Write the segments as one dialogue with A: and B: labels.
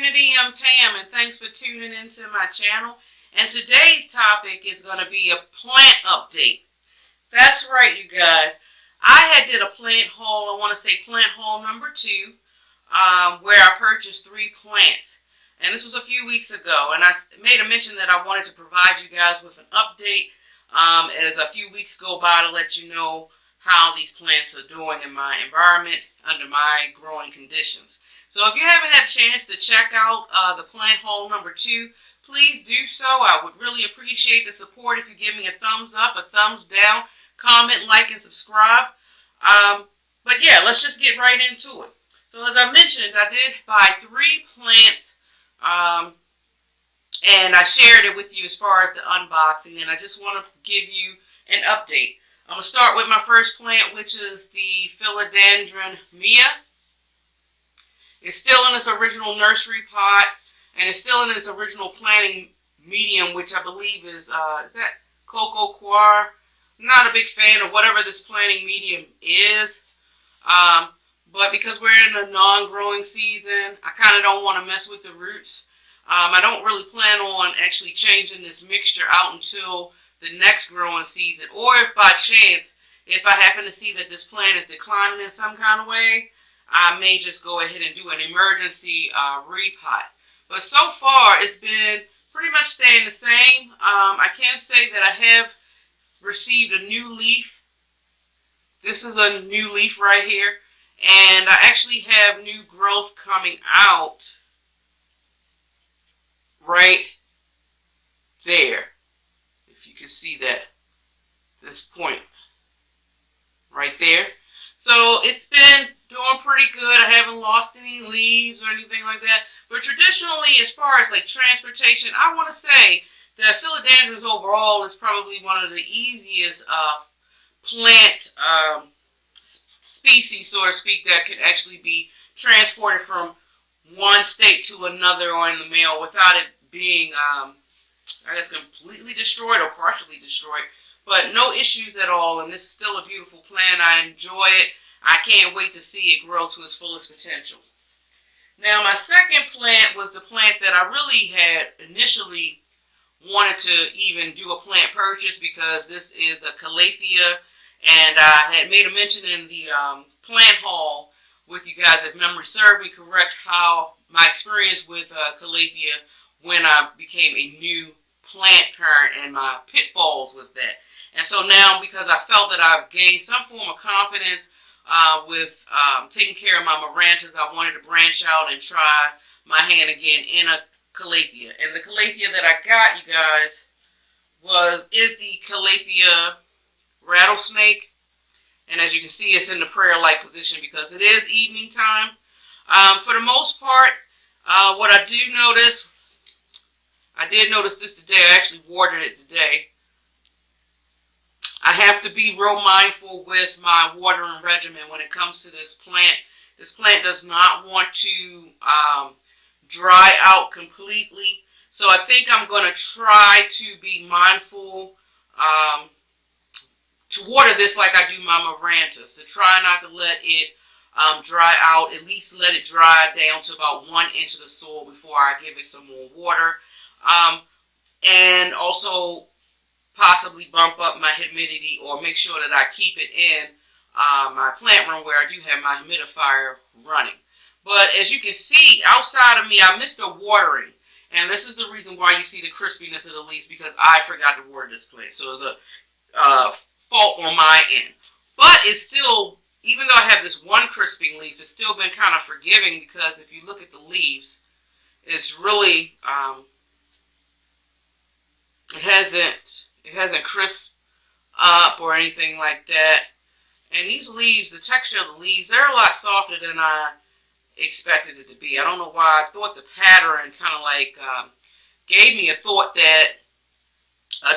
A: community, I'm Pam, and thanks for tuning into my channel. And today's topic is going to be a plant update. That's right, you guys. I did a plant haul, I want to say plant haul number 2, where I purchased 3 plants. And this was a few weeks ago, and I made a mention that I wanted to provide you guys with an update as a few weeks go by to let you know how these plants are doing in my environment under my growing conditions. So if you haven't had a chance to check out the plant haul number 2, please do so. I would really appreciate the support if you give me a thumbs up, a thumbs down, comment, like, and subscribe. But yeah, let's just get right into it. So as I mentioned, I did buy 3 plants, and I shared it with you as far as the unboxing, and I just want to give you an update. I'm going to start with my first plant, which is the Philodendron Mia. It's still in its original nursery pot, and it's still in its original planting medium, which I believe is that Coco Coir? I'm not a big fan of whatever this planting medium is, but because we're in a non-growing season, I kind of don't want to mess with the roots. I don't really plan on actually changing this mixture out until the next growing season, or if by chance, if I happen to see that this plant is declining in some kind of way, I may just go ahead and do an emergency repot. But so far, it's been pretty much staying the same. I can say that I have received a new leaf. This is a new leaf right here, and I actually have new growth coming out right there. If you can see that, this point right there. So it's been doing pretty good. I haven't lost any leaves or anything like that. But traditionally, as far as like transportation, I want to say that philodendrons overall is probably one of the easiest plant species, so to speak, that could actually be transported from one state to another or in the mail without it being I guess completely destroyed or partially destroyed, but no issues at all. And this is still a beautiful plant. I enjoy it. I can't wait to see it grow to its fullest potential. Now, my second plant was the plant that I really had initially wanted to even do a plant purchase, because this is a Calathea, and I had made a mention in the plant haul with you guys, if memory served me correct, how my experience with Calathea when I became a new plant parent and my pitfalls with that. And so now, because I felt that I've gained some form of confidence with taking care of my Marantas, I wanted to branch out and try my hand again in a Calathea. And the Calathea that I got, you guys, is the Calathea Rattlesnake. And as you can see, it's in the prayer-like position because it is evening time. For the most part, what I do notice, I did notice this today. I actually watered it today. I have to be real mindful with my watering regimen when it comes to this plant. This plant does not want to dry out completely. So I think I'm going to try to be mindful to water this like I do my Marantas, to try not to let it dry out. At least let it dry down to about 1 inch of the soil before I give it some more water. And also possibly bump up my humidity, or make sure that I keep it in my plant room where I do have my humidifier running. But as you can see, outside of me, I missed the watering. And this is the reason why you see the crispiness of the leaves, because I forgot to water this plant. So it's a fault on my end. But it's still, even though I have this one crisping leaf, it's still been kind of forgiving, because if you look at the leaves, it's really it hasn't crisped up or anything like that. And these leaves, the texture of the leaves, they're a lot softer than I expected it to be. I don't know why. I thought the pattern kind of like gave me a thought that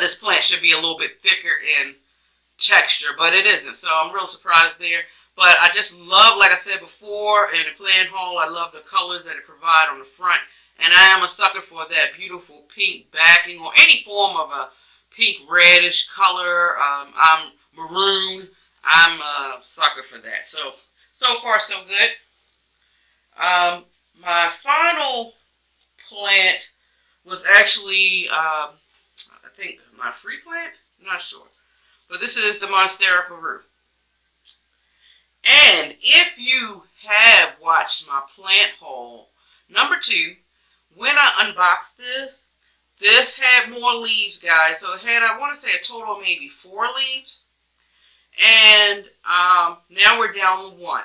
A: this plant should be a little bit thicker in texture, but it isn't. So I'm real surprised there. But I just love, like I said before in the plant haul, I love the colors that it provides on the front. And I am a sucker for that beautiful pink backing, or any form of a pink reddish color. I'm maroon. I'm a sucker for that. So far so good. My final plant was actually, I think, my free plant? I'm not sure. But this is the Monstera Peru. And if you have watched my plant haul, number 2, when I unboxed this, this had more leaves, guys. So it had, I want to say, a total of maybe 4 leaves. And now we're down to 1.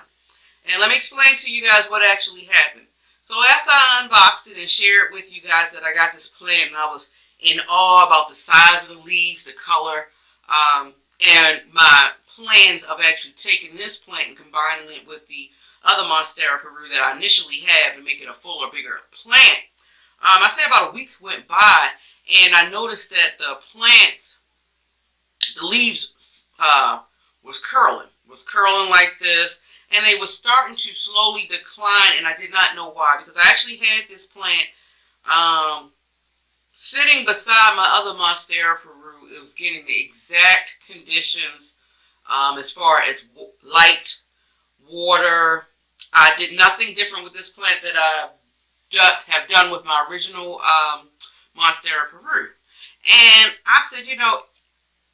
A: And let me explain to you guys what actually happened. So after I unboxed it and shared with you guys that I got this plant and I was in awe about the size of the leaves, the color, and my plans of actually taking this plant and combining it with the other Monstera Peru that I initially had to make it a fuller, bigger plant. I say about a week went by and I noticed that the plants, the leaves was curling like this, and they were starting to slowly decline, and I did not know why, because I actually had this plant sitting beside my other Monstera Peru. It was getting the exact conditions as far as light, water. I did nothing different with this plant that I have done with my original Monstera Peru. And I said, you know,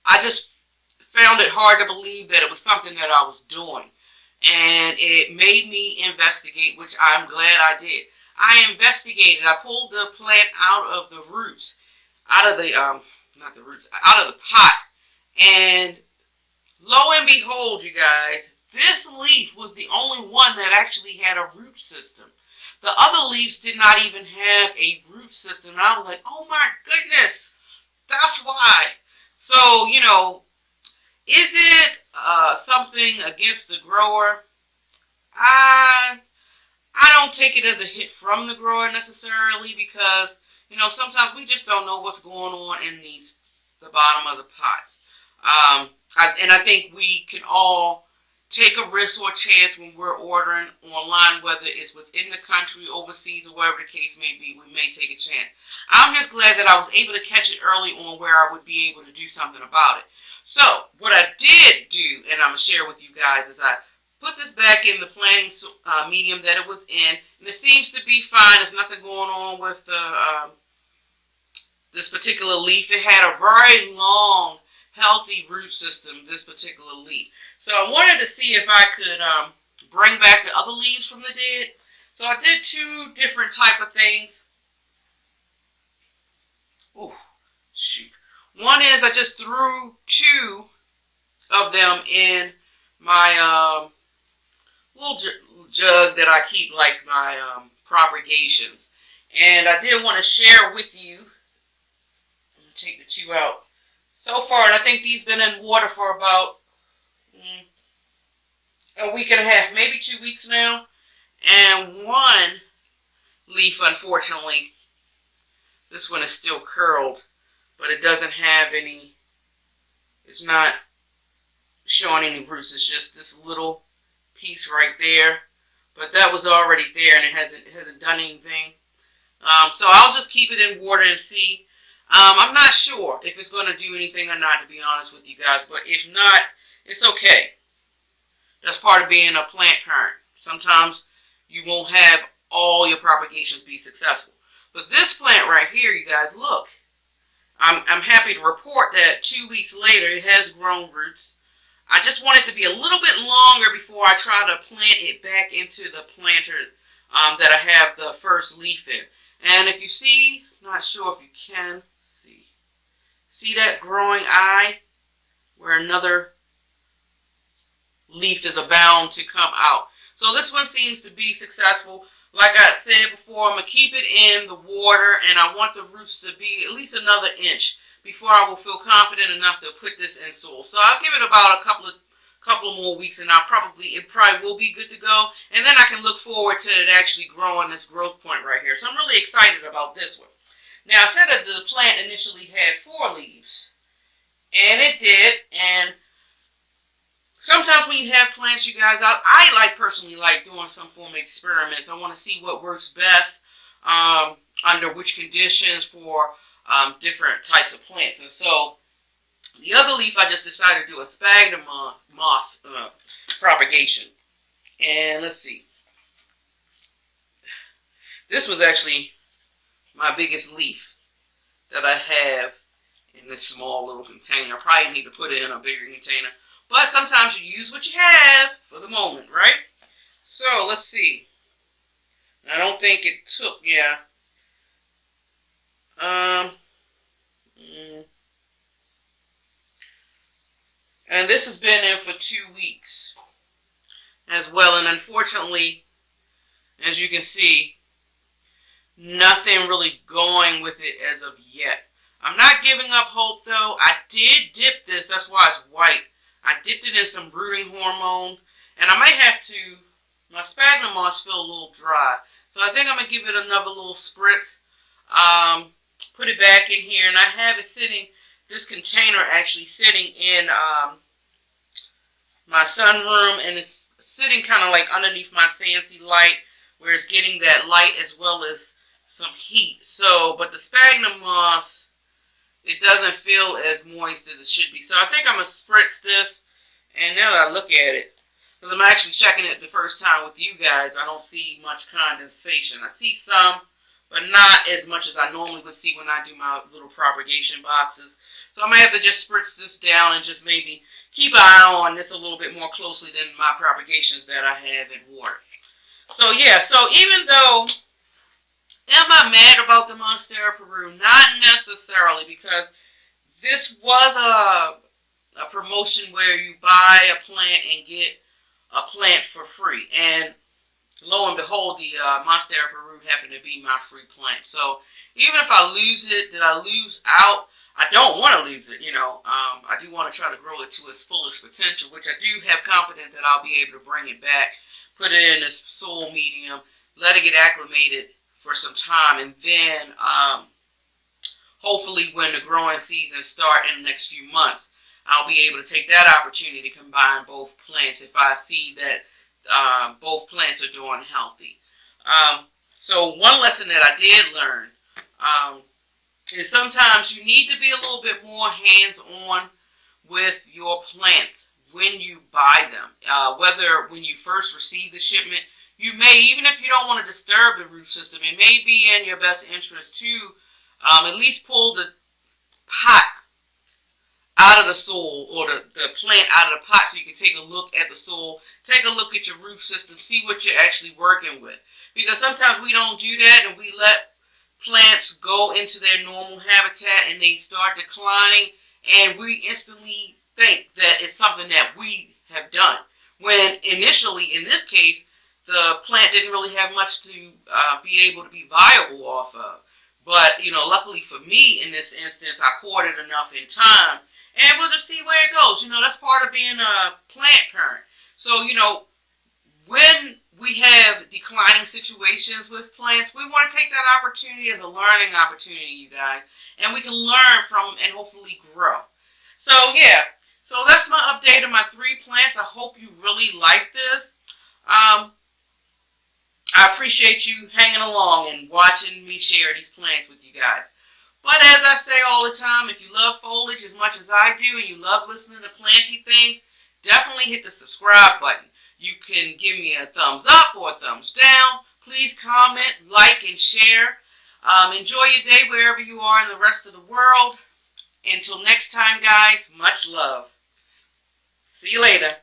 A: I just found it hard to believe that it was something that I was doing. And it made me investigate, which I'm glad I did. I investigated. I pulled the plant out of the roots, out of the, not the roots, out of the pot. And lo and behold, you guys, this leaf was the only one that actually had a root system. The other leaves did not even have a root system. And I was like, oh my goodness, that's why. So, you know, is it something against the grower? I don't take it as a hit from the grower necessarily, because, you know, sometimes we just don't know what's going on in the bottom of the pots. And I think we can all take a risk or a chance when we're ordering online, whether it's within the country, overseas, or wherever the case may be. We may take a chance. I'm just glad that I was able to catch it early on where I would be able to do something about it. So, what I did do, and I'm going to share with you guys, is I put this back in the planting medium that it was in, and it seems to be fine. There's nothing going on with the this particular leaf. It had a very long, healthy root system, this particular leaf. So I wanted to see if I could bring back the other leaves from the dead. So I did 2 different type of things. Oh, shoot. One is I just threw 2 of them in my little jug that I keep like my propagations. And I did want to share with you. I'm going to take the 2 out. So far, and I think these been in water for about a week and a half, maybe 2 weeks now. And one leaf, unfortunately, this one is still curled, but it doesn't have any, it's not showing any roots. It's just this little piece right there. But that was already there, and it hasn't done anything. So I'll just keep it in water and see. I'm not sure if it's going to do anything or not, to be honest with you guys. But if not, it's okay. That's part of being a plant parent. Sometimes you won't have all your propagations be successful. But this plant right here, you guys, look. I'm happy to report that 2 weeks later, it has grown roots. I just want it to be a little bit longer before I try to plant it back into the planter that I have the first leaf in. And if you see, not sure if you can see that growing eye where another leaf is about to come out. So this one seems to be successful. Like I said before, I'm going to keep it in the water, and I want the roots to be at least another inch before I will feel confident enough to put this in soil. So I'll give it about a couple of more weeks, and it probably will be good to go. And then I can look forward to it actually growing this growth point right here. So I'm really excited about this one. Now, I said that the plant initially had 4 leaves, and it did. And sometimes when you have plants, you guys, I personally like doing some form of experiments. I want to see what works best under which conditions for different types of plants. And so the other leaf, I just decided to do a sphagnum moss propagation. And let's see. This was actually my biggest leaf that I have in this small little container. I probably need to put it in a bigger container. But sometimes you use what you have for the moment, right? So, let's see. I don't think it took, yeah. And this has been in for 2 weeks as well. And unfortunately, as you can see, nothing really going with it as of yet. I'm not giving up hope though. I did dip this, that's why it's white. I dipped it in some rooting hormone. And I might have to, my sphagnum moss feel a little dry. So I think I'm going to give it another little spritz. Put it back in here. And I have it sitting, this container actually sitting in my sunroom. And it's sitting kind of like underneath my Sansi light, where it's getting that light as well as some heat. So, but the sphagnum moss, it doesn't feel as moist as it should be. So I think I'm going to spritz this. And now that I look at it, because I'm actually checking it the first time with you guys, I don't see much condensation. I see some, but not as much as I normally would see when I do my little propagation boxes. So I might have to just spritz this down and just maybe keep an eye on this a little bit more closely than my propagations that I have in water. So yeah, so even though, am I mad about the Monstera Peru? Not necessarily, because this was a promotion where you buy a plant and get a plant for free. And lo and behold, the Monstera Peru happened to be my free plant. So even if I lose it, did I lose out? I don't want to lose it, you know. I do want to try to grow it to its fullest potential, which I do have confidence that I'll be able to bring it back, put it in this soil medium, let it get acclimated for some time, and then hopefully when the growing season starts in the next few months, I'll be able to take that opportunity to combine both plants if I see that both plants are doing healthy. So one lesson that I did learn is sometimes you need to be a little bit more hands-on with your plants when you buy them. Whether when you first receive the shipment, you may, even if you don't want to disturb the root system, it may be in your best interest to at least pull the pot out of the soil, or the plant out of the pot, so you can take a look at the soil, take a look at your root system, see what you're actually working with. Because sometimes we don't do that and we let plants go into their normal habitat and they start declining, and we instantly think that it's something that we have done. When initially, in this case, the plant didn't really have much to be able to be viable off of. But, you know, luckily for me in this instance, I caught it enough in time. And we'll just see where it goes. You know, that's part of being a plant parent. So, you know, when we have declining situations with plants, we want to take that opportunity as a learning opportunity, you guys. And we can learn from and hopefully grow. So, yeah. So, that's my update on my 3 plants. I hope you really like this. I appreciate you hanging along and watching me share these plants with you guys. But as I say all the time, if you love foliage as much as I do and you love listening to planty things, definitely hit the subscribe button. You can give me a thumbs up or a thumbs down. Please comment, like, and share. Enjoy your day wherever you are in the rest of the world. Until next time, guys, much love. See you later.